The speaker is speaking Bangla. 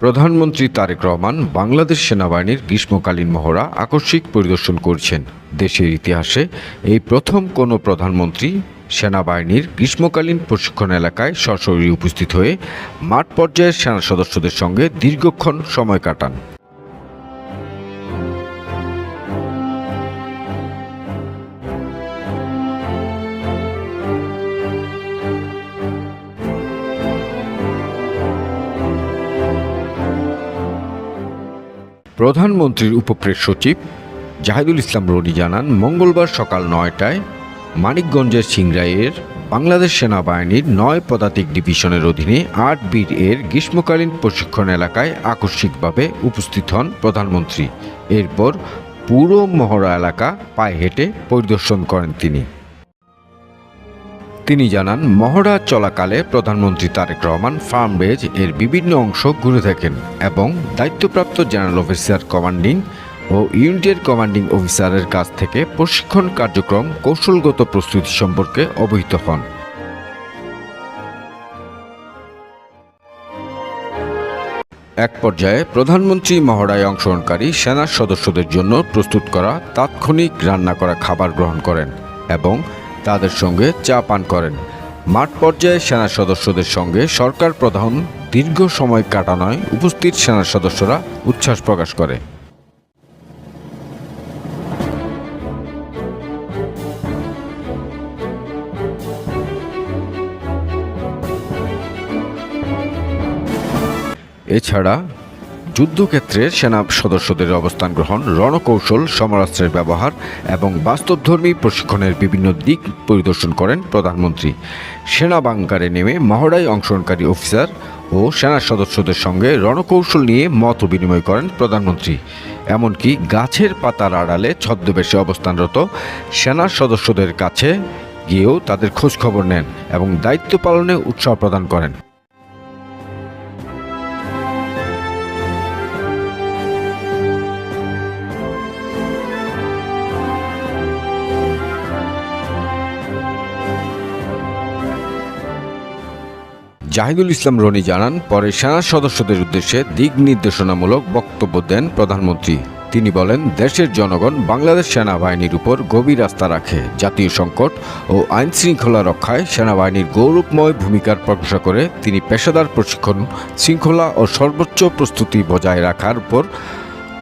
প্রধানমন্ত্রী তারেক রহমান বাংলাদেশ সেনাবাহিনীর গ্রীষ্মকালীন মহড়া আকস্মিক পরিদর্শন করছেন। দেশের ইতিহাসে এই প্রথম কোনো প্রধানমন্ত্রী সেনাবাহিনীর গ্রীষ্মকালীন প্রশিক্ষণ এলাকায় সরাসরি উপস্থিত হয়ে মাঠ পর্যায়ের সেনা সদস্যদের সঙ্গে দীর্ঘক্ষণ সময় কাটান। প্রধানমন্ত্রীর উপপ্রেস সচিব জাহিদুল ইসলাম রনি জানান, মঙ্গলবার সকাল ৯টায় মানিকগঞ্জের সিংড়াইয়ের বাংলাদেশ সেনাবাহিনীর ৯ পদাতিক ডিভিশনের অধীনে ৮ বীর এর গ্রীষ্মকালীন প্রশিক্ষণ এলাকায় আকস্মিকভাবে উপস্থিত হন প্রধানমন্ত্রী। এরপর পুরো মহড়া এলাকা পায়ে হেঁটে পরিদর্শন করেন তিনি জানান, মহড়া চলাকালে প্রধানমন্ত্রী তারেক রহমান ফার্ম বেজ এর বিভিন্ন অংশ ঘুরে থাকেন এবং দায়িত্বপ্রাপ্ত জেনারেল অফিসার কমান্ডিং ও ইউনিটের কমান্ডিং অফিসারের কাছ থেকে প্রশিক্ষণ কার্যক্রম কৌশলগত প্রস্তুতি সম্পর্কে অবহিত হন। এক পর্যায়ে প্রধানমন্ত্রী মহড়ায় অংশগ্রহণকারী সেনা সদস্যদের জন্য প্রস্তুত করা তাৎক্ষণিক রান্না করা খাবার গ্রহণ করেন এবং তাদের সঙ্গে চা পান করেন। মাঠ পর্যায়ে সেনা সদস্যদের সঙ্গে সরকার প্রধান দীর্ঘ সময় কাটানোয় উপস্থিত সেনা সদস্যরা উচ্ছ্বাস প্রকাশ করে। এছাড়া যুদ্ধক্ষেত্রে সেনা সদস্যদের অবস্থান গ্রহণ, রণকৌশল, সমরাস্ত্রের ব্যবহার এবং বাস্তবধর্মী প্রশিক্ষণের বিভিন্ন দিক পরিদর্শন করেন প্রধানমন্ত্রী। সেনা বাংকারে নেমে মহড়ায় অংশগ্রহণকারী অফিসার ও সেনা সদস্যদের সঙ্গে রণকৌশল নিয়ে মত বিনিময় করেন প্রধানমন্ত্রী। এমনকি গাছের পাতার আড়ালে ছদ্মবেশে অবস্থানরত সেনা সদস্যদের কাছে গিয়েও তাদের খোঁজখবর নেন এবং দায়িত্ব পালনে উৎসাহ প্রদান করেন। জাহিদুল ইসলাম রনি জানান, পরে সেনা সদস্যদের উদ্দেশ্যে দিক নির্দেশনামূলক বক্তব্য দেন প্রধানমন্ত্রী। তিনি বলেন, দেশের জনগণ বাংলাদেশ সেনাবাহিনীর উপর গভীর আস্থা রাখে। জাতীয় সংকট ও আইন শৃঙ্খলা রক্ষায় সেনাবাহিনীর গৌরবময় ভূমিকার প্রশংসা করে তিনি পেশাদার প্রশিক্ষণ, শৃঙ্খলা ও সর্বোচ্চ প্রস্তুতি বজায় রাখার উপর